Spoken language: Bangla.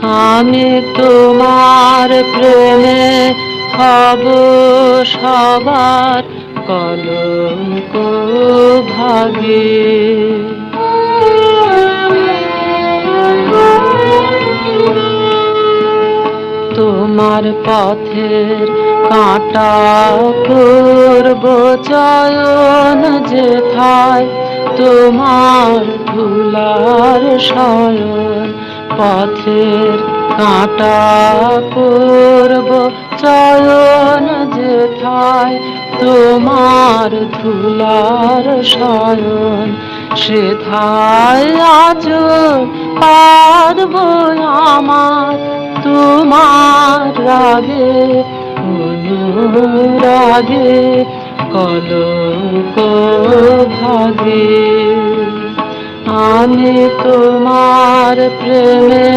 আমি তোমার প্রেমে হব সবার কলঙ্ক ভাগে। তোমার পথের কাঁটা করব চয়ন যেথায় তোমার ধুলার শয়ন। পথের কাঁটা করব চয়ন যেথায় তোমার ধুলার শয়ন। সেথায় আজ পারব আমার তোমার রাগে অনুরাগে কলঙ্ক ভাগে। আমি তোমার প্রেমে